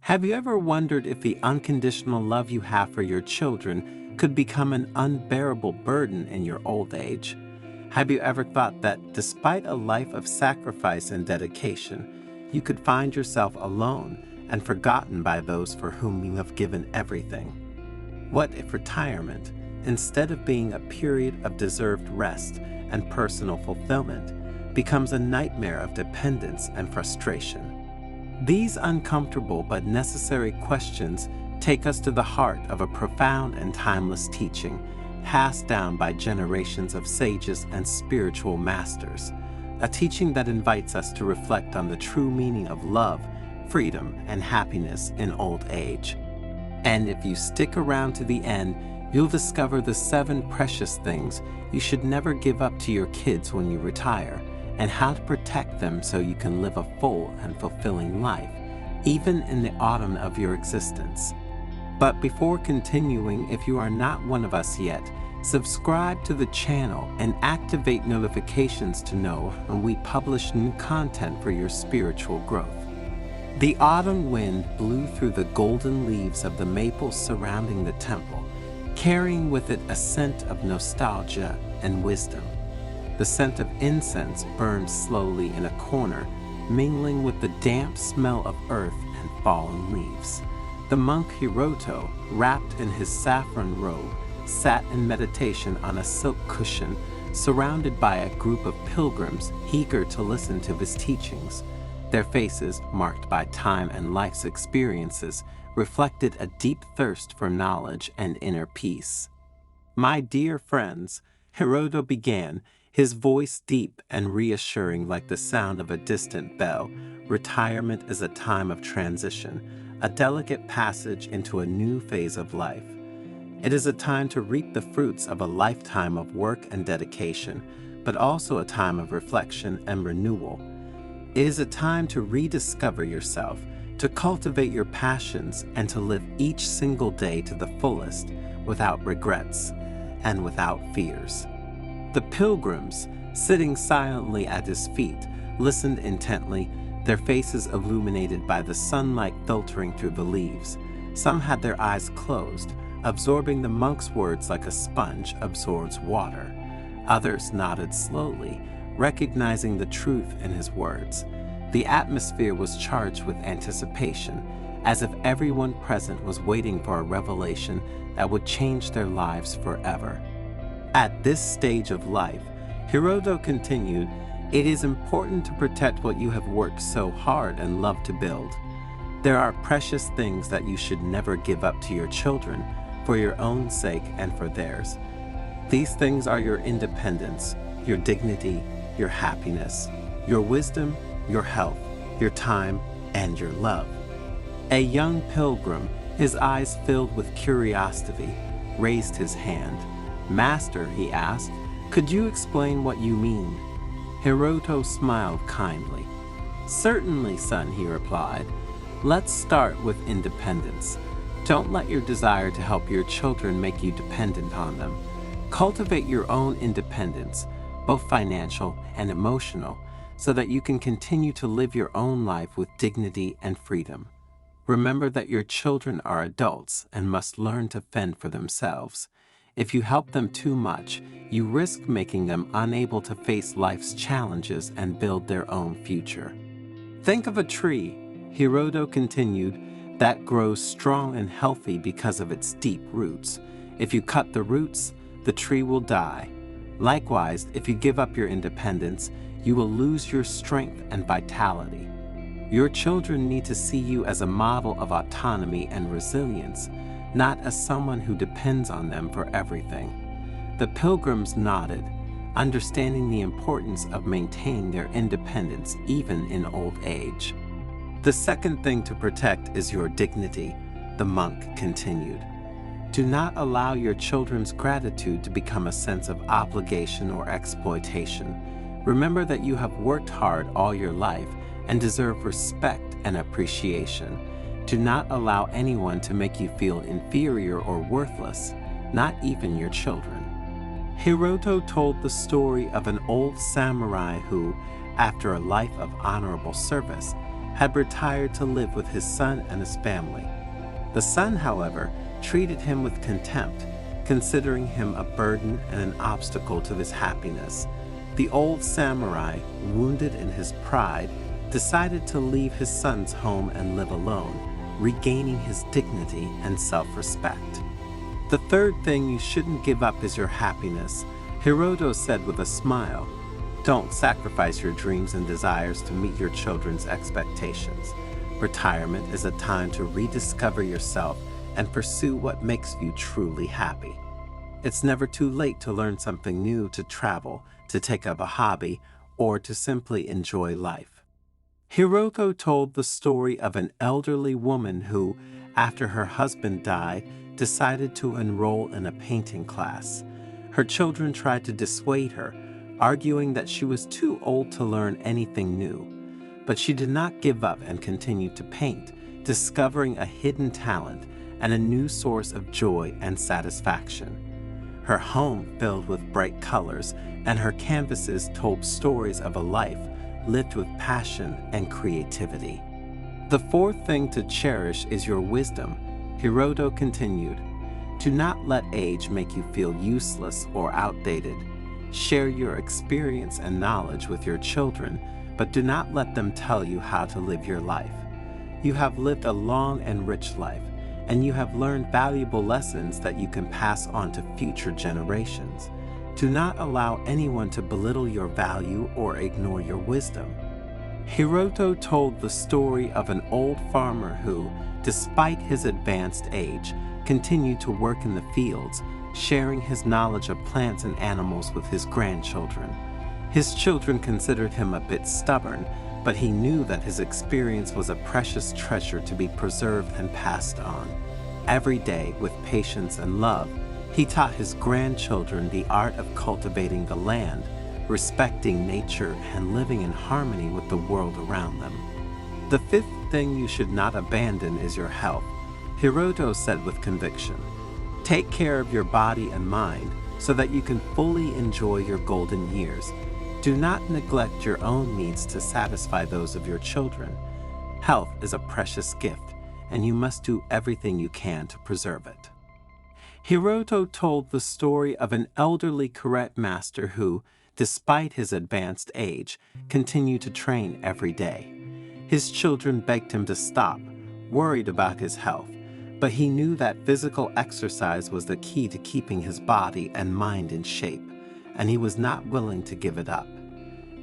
Have you ever wondered if the unconditional love you have for your children could become an unbearable burden in your old age? Have you ever thought that despite a life of sacrifice and dedication, you could find yourself alone and forgotten by those for whom you have given everything? What if retirement, instead of being a period of deserved rest and personal fulfillment, becomes a nightmare of dependence and frustration? These uncomfortable but necessary questions take us to the heart of a profound and timeless teaching passed down by generations of sages and spiritual masters, a teaching that invites us to reflect on the true meaning of love, freedom, and happiness in old age. And if you stick around to the end, you'll discover the 7 precious things you should never give up to your kids when you retire, and how to protect them so you can live a full and fulfilling life, even in the autumn of your existence. But before continuing, if you are not one of us yet, subscribe to the channel and activate notifications to know when we publish new content for your spiritual growth. The autumn wind blew through the golden leaves of the maples surrounding the temple, carrying with it a scent of nostalgia and wisdom. The scent of incense burned slowly in a corner, mingling with the damp smell of earth and fallen leaves. The monk Hiroto, wrapped in his saffron robe, sat in meditation on a silk cushion, surrounded by a group of pilgrims eager to listen to his teachings. Their faces, marked by time and life's experiences, reflected a deep thirst for knowledge and inner peace. "My dear friends," Hiroto began, his voice deep and reassuring like the sound of a distant bell, "retirement is a time of transition, a delicate passage into a new phase of life. It is a time to reap the fruits of a lifetime of work and dedication, but also a time of reflection and renewal. It is a time to rediscover yourself, to cultivate your passions, and to live each single day to the fullest, without regrets and without fears." The pilgrims, sitting silently at his feet, listened intently, their faces illuminated by the sunlight filtering through the leaves. Some had their eyes closed, absorbing the monk's words like a sponge absorbs water. Others nodded slowly, recognizing the truth in his words. The atmosphere was charged with anticipation, as if everyone present was waiting for a revelation that would change their lives forever. At this stage of life, Hiroto continued, "It is important to protect what you have worked so hard and love to build. There are precious things that you should never give up to your children, for your own sake and for theirs. These things are your independence, your dignity, your happiness, your wisdom, your health, your time, and your love." A young pilgrim, his eyes filled with curiosity, raised his hand. "Master," he asked, "could you explain what you mean?" Hiroto smiled kindly. "Certainly, son," he replied. "Let's start with independence. Don't let your desire to help your children make you dependent on them. Cultivate your own independence, both financial and emotional, so that you can continue to live your own life with dignity and freedom. Remember that your children are adults and must learn to fend for themselves. If you help them too much, you risk making them unable to face life's challenges and build their own future. Think of a tree," Hiroto continued, "that grows strong and healthy because of its deep roots. If you cut the roots, the tree will die. Likewise, if you give up your independence, you will lose your strength and vitality. Your children need to see you as a model of autonomy and resilience, not as someone who depends on them for everything." The pilgrims nodded, understanding the importance of maintaining their independence even in old age. "The second thing to protect is your dignity," the monk continued. "Do not allow your children's gratitude to become a sense of obligation or exploitation. Remember that you have worked hard all your life and deserve respect and appreciation. Do not allow anyone to make you feel inferior or worthless, not even your children." Hiroto told the story of an old samurai who, after a life of honorable service, had retired to live with his son and his family. The son, however, treated him with contempt, considering him a burden and an obstacle to his happiness. The old samurai, wounded in his pride, decided to leave his son's home and live alone, regaining his dignity and self-respect. The third thing you shouldn't give up is your happiness. Hiroto said with a smile, "Don't sacrifice your dreams and desires to meet your children's expectations. Retirement is a time to rediscover yourself and pursue what makes you truly happy. It's never too late to learn something new, to travel, to take up a hobby, or to simply enjoy life." Hiroko told the story of an elderly woman who, after her husband died, decided to enroll in a painting class. Her children tried to dissuade her, arguing that she was too old to learn anything new. But she did not give up and continued to paint, discovering a hidden talent and a new source of joy and satisfaction. Her home filled with bright colors, and her canvases told stories of a life lived with passion and creativity. The fourth thing to cherish is your wisdom, Hiroto continued. Do not let age make you feel useless or outdated. Share your experience and knowledge with your children, but do not let them tell you how to live your life. You have lived a long and rich life, and you have learned valuable lessons that you can pass on to future generations. Do not allow anyone to belittle your value or ignore your wisdom. Hiroto told the story of an old farmer who, despite his advanced age, continued to work in the fields, sharing his knowledge of plants and animals with his grandchildren. His children considered him a bit stubborn, but he knew that his experience was a precious treasure to be preserved and passed on. Every day, with patience and love, he taught his grandchildren the art of cultivating the land, respecting nature, and living in harmony with the world around them. The fifth thing you should not abandon is your health, Hiroto said with conviction. Take care of your body and mind so that you can fully enjoy your golden years. Do not neglect your own needs to satisfy those of your children. Health is a precious gift, and you must do everything you can to preserve it. Hiroto told the story of an elderly karate master who, despite his advanced age, continued to train every day. His children begged him to stop, worried about his health, but he knew that physical exercise was the key to keeping his body and mind in shape, and he was not willing to give it up.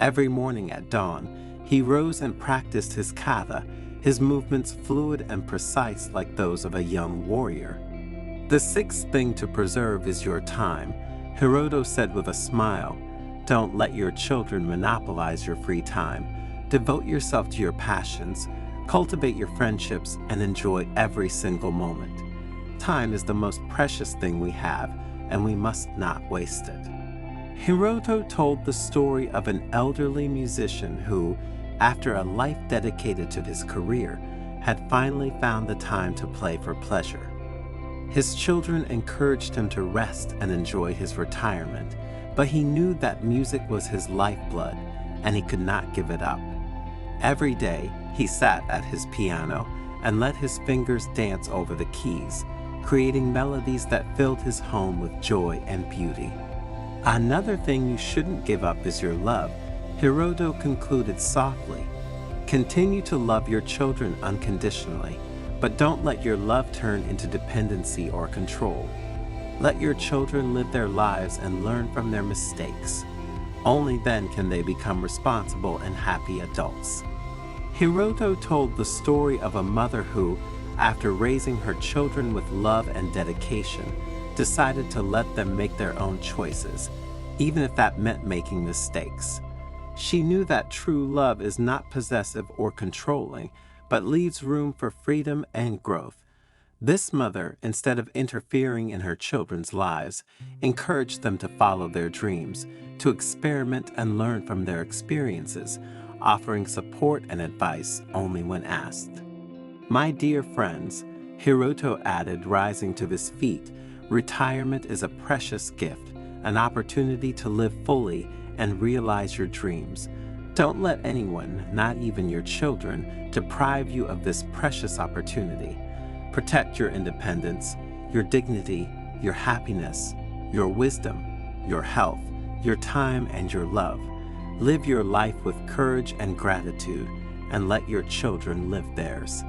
Every morning at dawn, he rose and practiced his kata, his movements fluid and precise like those of a young warrior. The sixth thing to preserve is your time, Hiroto said with a smile. Don't let your children monopolize your free time. Devote yourself to your passions, cultivate your friendships, and enjoy every single moment. Time is the most precious thing we have, and we must not waste it. Hiroto told the story of an elderly musician who, after a life dedicated to his career, had finally found the time to play for pleasure. His children encouraged him to rest and enjoy his retirement, but he knew that music was his lifeblood, and he could not give it up. Every day, he sat at his piano and let his fingers dance over the keys, creating melodies that filled his home with joy and beauty. Another thing you shouldn't give up is your love, Hiroto concluded softly. Continue to love your children unconditionally, but don't let your love turn into dependency or control. Let your children live their lives and learn from their mistakes. Only then can they become responsible and happy adults. Hiroto told the story of a mother who, after raising her children with love and dedication, decided to let them make their own choices, even if that meant making mistakes. She knew that true love is not possessive or controlling, but leaves room for freedom and growth. This mother, instead of interfering in her children's lives, encouraged them to follow their dreams, to experiment and learn from their experiences, offering support and advice only when asked. My dear friends, Hiroto added, rising to his feet, retirement is a precious gift, an opportunity to live fully and realize your dreams. Don't let anyone, not even your children, deprive you of this precious opportunity. Protect your independence, your dignity, your happiness, your wisdom, your health, your time, and your love. Live your life with courage and gratitude, and let your children live theirs.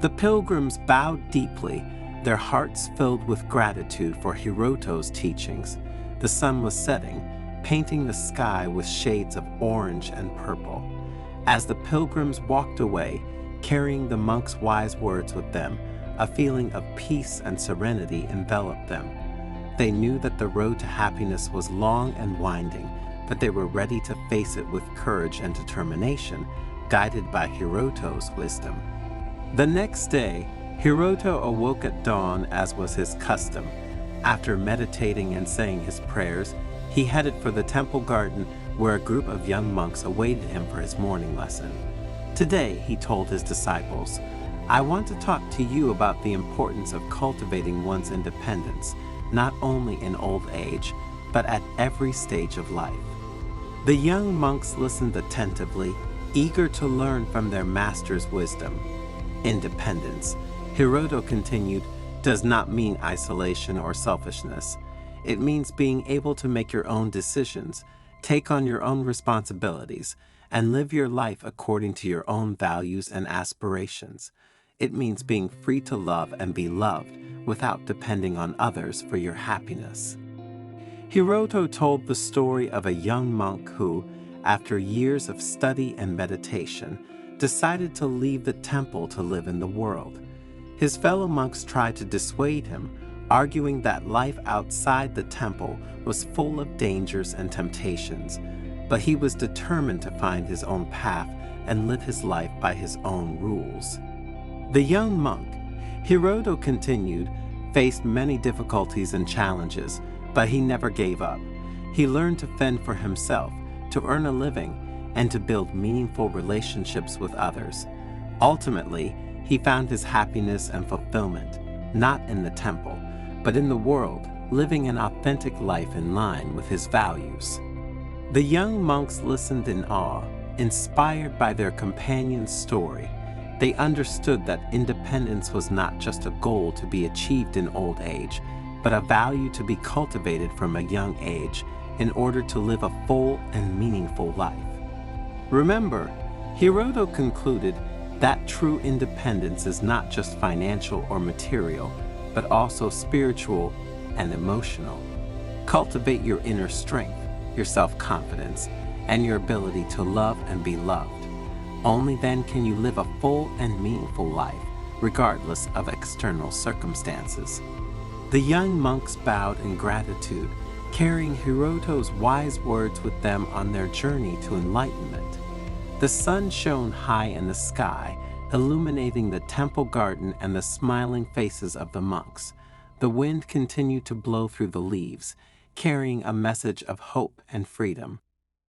The pilgrims bowed deeply, their hearts filled with gratitude for Hiroto's teachings. The sun was setting, painting the sky with shades of orange and purple. As the pilgrims walked away, carrying the monk's wise words with them, a feeling of peace and serenity enveloped them. They knew that the road to happiness was long and winding, but they were ready to face it with courage and determination, guided by Hiroto's wisdom. The next day, Hiroto awoke at dawn as was his custom. After meditating and saying his prayers, he headed for the temple garden where a group of young monks awaited him for his morning lesson. Today, he told his disciples, I want to talk to you about the importance of cultivating one's independence, not only in old age, but at every stage of life. The young monks listened attentively, eager to learn from their master's wisdom. Independence, Hiroto continued, does not mean isolation or selfishness. It means being able to make your own decisions, take on your own responsibilities, and live your life according to your own values and aspirations. It means being free to love and be loved without depending on others for your happiness. Hiroto told the story of a young monk who, after years of study and meditation, decided to leave the temple to live in the world. His fellow monks tried to dissuade him, arguing that life outside the temple was full of dangers and temptations, but he was determined to find his own path and live his life by his own rules. The young monk, Hiroto continued, faced many difficulties and challenges, but he never gave up. He learned to fend for himself, to earn a living, and to build meaningful relationships with others. Ultimately, he found his happiness and fulfillment, not in the temple, but in the world, living an authentic life in line with his values. The young monks listened in awe, inspired by their companion's story. They understood that independence was not just a goal to be achieved in old age, but a value to be cultivated from a young age in order to live a full and meaningful life. Remember, Hiroto concluded that true independence is not just financial or material, but also spiritual and emotional. Cultivate your inner strength, your self-confidence, and your ability to love and be loved. Only then can you live a full and meaningful life, regardless of external circumstances. The young monks bowed in gratitude, carrying Hiroto's wise words with them on their journey to enlightenment. The sun shone high in the sky, illuminating the temple garden and the smiling faces of the monks. The wind continued to blow through the leaves, carrying a message of hope and freedom.